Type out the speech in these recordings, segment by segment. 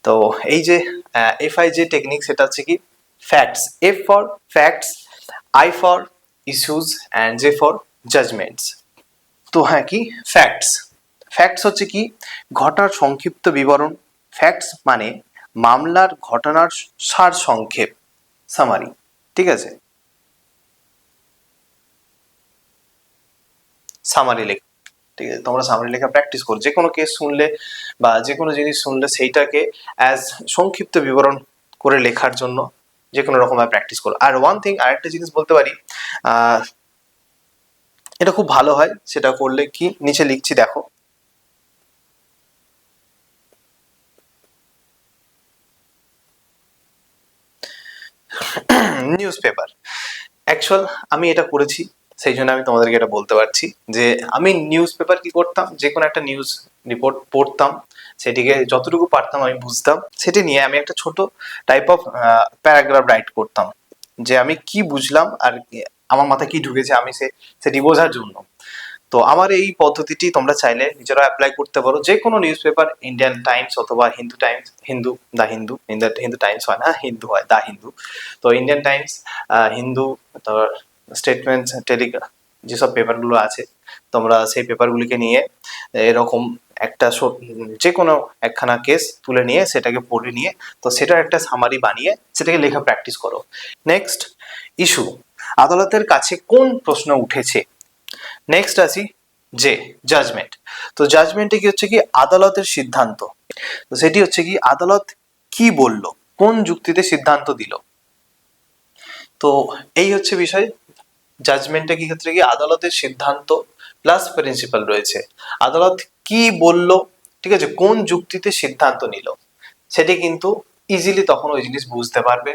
তো এই যে এফআই যে টেকনিক, সেটা হচ্ছে কি facts, F for facts, I for issues and J for judgements. তো হ্যাঁ, কি ফ্যাক্টস, ফ্যাক্টস হচ্ছে কি ঘটনার সংক্ষিপ্ত বিবরণ। ফ্যাক্টস মানে মামলার ঘটনার সার সংক্ষেপ, সামারি। ঠিক আছে, সামারি লেখা। ঠিক আছে, তোমরা সামারি লেখা প্র্যাকটিস করো, যে কোনো কেস শুনলে বা যে কোনো জিনিস শুনলে সেইটাকে অ্যাজ সংক্ষিপ্ত বিবরণ করে লেখার জন্য যে কোনো রকম প্র্যাকটিস করো। আর ওয়ান থিং, আরেকটা জিনিস বলতে পারি, এটা খুব ভালো হয়, সেটা করলে কি নিচে লিখছি দেখো, নিউজ পেপার। অ্যাকচুয়াল আমি এটা করেছি, সেই জন্য আমি তোমাদেরকে এটা বলতে পারছি যে আমি নিউজ পেপার কি করতাম, যে কোনো একটা নিউজ রিপোর্ট পড়তাম, সেটিকে যতটুকু পারতাম আমি বুঝতাম, সেটি নিয়ে আমি একটা ছোট টাইপ অফ প্যারাগ্রাফ রাইট করতাম, যে আমি কি বুঝলাম আর আমার মাথায় কি ঢুকেছে আমি সেটি বোঝার জন্য। তো আমার এই পদ্ধতিটি তোমরা চাইলে নিজেরা অ্যাপ্লাই করতে পারো, যে কোনো নিউজ পেপার, ইন্ডিয়ান টাইমস অথবা হিন্দু টাইমস, হিন্দু, দা হিন্দু, হিন্দু টাইমস হয় না, হিন্দু হয়, দা হিন্দু। তো ইন্ডিয়ান টাইমস, হিন্দু, তারপর স্টেটমেন্টস, টেলিগ্রাফ, যেসব পেপারগুলো আছে, তোমরা সেই পেপারগুলিকে নিয়ে এরকম একটা যে কোনো একখানা কেস তুলে নিয়ে সেটাকে পড়ে নিয়ে, তো সেটার একটা সামারি বানিয়ে সেটাকে লেখা প্র্যাকটিস করো। নেক্সট, ইস্যু, আদালতের কাছে কোন প্রশ্ন উঠেছে। নেক্সট আসি যে জাজমেন্ট। তো জাজমেন্টে কি হচ্ছে কি আদালতের সিদ্ধান্ত, তো সেটি হচ্ছে কি আদালত কি বলল, কোন যুক্তিতে সিদ্ধান্ত দিল। তো এই হচ্ছে বিষয়, জাজমেন্টে কি ক্ষেত্রে কি আদালতের সিদ্ধান্ত প্লাস প্রিন্সিপাল রয়েছে, আদালত কি বলল, ঠিক আছে, কোন যুক্তিতে সিদ্ধান্ত নিল, সেটি কিন্তু ইজিলি তখন ওই জিনিস বুঝতে পারবে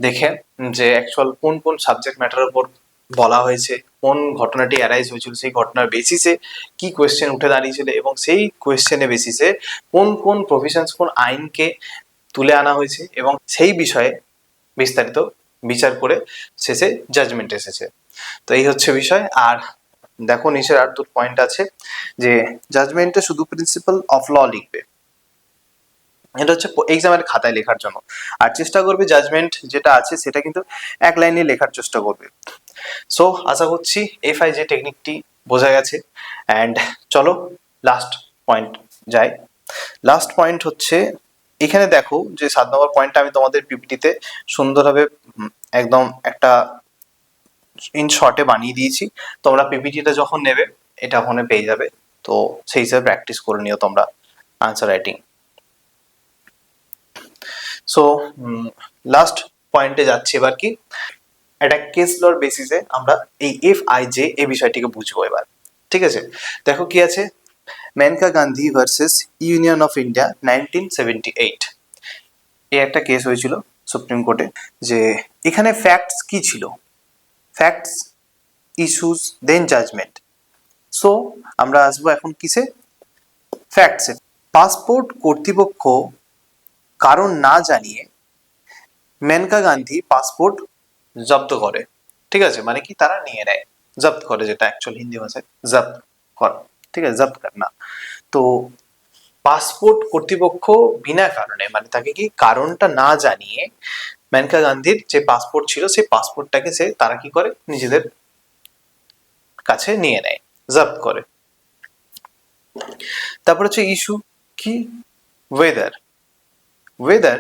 দেখে, যে অ্যাকচুয়াল কোন কোন সাবজেক্ট ম্যাটারের উপর বলা হয়েছে, কোন ঘটনাটি অ্যারাইজ হয়েছিল, সেই ঘটনার বেসিসে কি কোয়েশ্চেন উঠে দাঁড়িয়েছিল, এবং সেই কোয়েশ্চেনের বেসিসে কোন কোন প্রভিশনস, কোন আইনকে তুলে আনা হয়েছে, এবং সেই বিষয়ে বিস্তারিত বিচার করে শেষে জাজমেন্ট এসেছে। তো এই হচ্ছে বিষয়। আর দেখো নিচের আর দুটো পয়েন্ট আছে, যে জাজমেন্টে শুধু প্রিন্সিপাল অফ ল লিখবে, এটা হচ্ছে এক্সামের খাতায় লেখার জন্য, আর চেষ্টা করবে জাজমেন্ট যেটা আছে সেটা কিন্তু এক লাইনে লেখার চেষ্টা করবে। সো আশা করছি এফআই যে টেকনিকটি বোঝা গেছে। অ্যান্ড চলো লাস্ট পয়েন্ট যাই। লাস্ট পয়েন্ট হচ্ছে, এখানে দেখো যে 7 নম্বর পয়েন্টটা আমি তোমাদের পিপিটিতে সুন্দরভাবে একদম একটা ইন শর্টে বানিয়ে দিয়েছি, তোমরা পিপিটিটা যখন নেবে এটা ওখানে পেয়ে যাবে, তো সেই হিসাবে প্র্যাকটিস করে নিও তোমরা আনসার রাইটিং। সো লাস্ট পয়েন্টে যাচ্ছি এবার, কি একটা কেস লর বেসিসে আমরা এই এফআইজে এই বিষয়টিকে বুঝবো এবার। ঠিক আছে, দেখো কি আছে, Maneka Gandhi versus Union of India 1978, এই একটা কেস হয়েছিল সুপ্রিম কোর্টে, যে এখানে ফ্যাক্টস কি ছিল, ফ্যাক্টস, ইস্যুস, দেন জাজমেন্ট। সো আমরা আসবো এখন কিসে, ফ্যাক্টসে। পাসপোর্ট কর্তৃপক্ষ কারণ না জানিয়ে মেনকা গান্ধী পাসপোর্ট জব্দ করে। ঠিক আছে, মানে কি তারা নিয়ে নেয়, জব্দ করে, যেটা অ্যাকচুয়াল হিন্দি ভাষায় জব্দ কর, ঠিক আছে, জব্দ করনা। তো পাসপোর্ট কর্তৃপক্ষ বিনা কারণে, মানে তাকে কি কারণটা না জানিয়ে মেনকা গান্ধীর যে পাসপোর্ট ছিল সেই পাসপোর্টটাকে তারা কি করে নিজেদের কাছে নিয়ে নেয়, জব্দ করে। তারপর হচ্ছে ইস্যু, কি ওয়েদার, ওয়েদার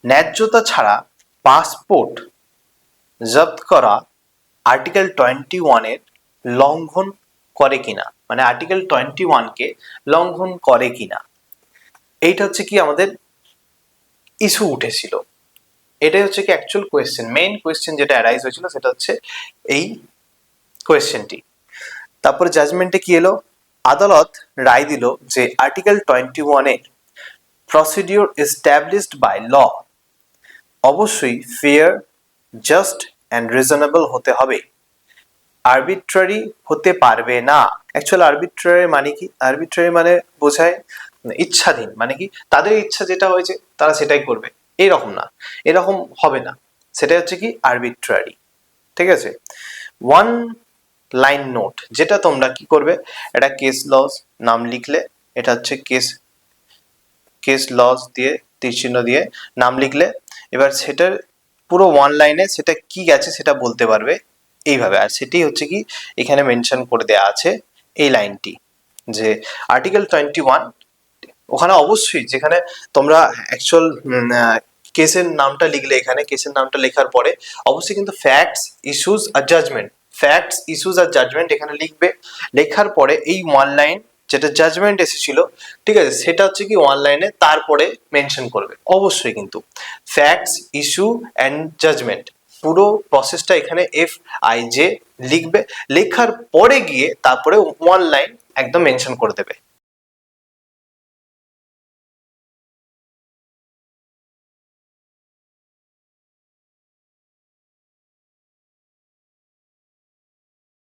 ন্যায্যতা ছাড়া পাসপোর্ট জব্দ করা আর্টিকেল 21 এর লঙ্ঘন করে কিনা, মানে আর্টিকেল 21 কে লঙ্ঘন করে কিনা, এইটা হচ্ছে কি আমাদের ইস্যু উঠেছিল। এটাই হচ্ছে কি অ্যাকচুয়াল কোয়েশ্চেন, মেইন কোয়েশ্চেন যেটা অ্যারাইজ হয়েছিল সেটা হচ্ছে এই কোয়েশ্চেনটি। তারপরে জাজমেন্টে কি এলো, আদালত রায় দিল যে আর্টিকেল 21 এর প্রসিডিওর এস্টাবলিশড বাই ল অবশ্যই ফেয়ার, জাস্ট অ্যান্ড রিজনেবল হতে হবে, আরবিট্রারি হতে পারবে না। অ্যাকচুয়াল আরবিট্রারি মানে কি, আরবিট্রারি মানে বোঝায় ইচ্ছাধীন, মানে কি তাদের ইচ্ছা যেটা হয়েছে তারা সেটাই করবে, এরকম না, এরকম হবে না, সেটা হচ্ছে কি আরবিট্রারি। ঠিক আছে, ওয়ান লাইন নোট, যেটা তোমরা কি করবে, এটা কেস লস নাম লিখলে, এটা হচ্ছে কেস লস দিয়ে তীর চিহ্ন দিয়ে নাম লিখলে এবার সেটার পুরো ওয়ান লাইনে সেটা কি গেছে সেটা বলতে পারবে এইভাবে। আর সেটি হচ্ছে কি এখানে মেনশন করে দেওয়া আছে এই লাইনটি, যে আর্টিকেল 21, ওখানে অবশ্যই যেখানে তোমরা অ্যাকচুয়াল কেসের নামটা লিখলে, এখানে কেসের নামটা লেখার পরে অবশ্যই কিন্তু ফ্যাক্টস ইস্যুস আর জাজমেন্ট, ফ্যাক্টস ইস্যুস আর জাজমেন্ট এখানে লিখবে। লেখার পরে এই ওয়ান লাইন যেটা জাজমেন্ট এসেছিল, ঠিক আছে, সেটা হচ্ছে কি ওয়ান লাইনে তারপরে মেনশন করবে অবশ্যই কিন্তু ফ্যাক্টস ইস্যু অ্যান্ড জাজমেন্ট, পুরো প্রসেসটা এখানে FIJ লিখবে। লেখার পরে গিয়ে তারপরে ওয়ান লাইন একদম মেনশন করে দেবে।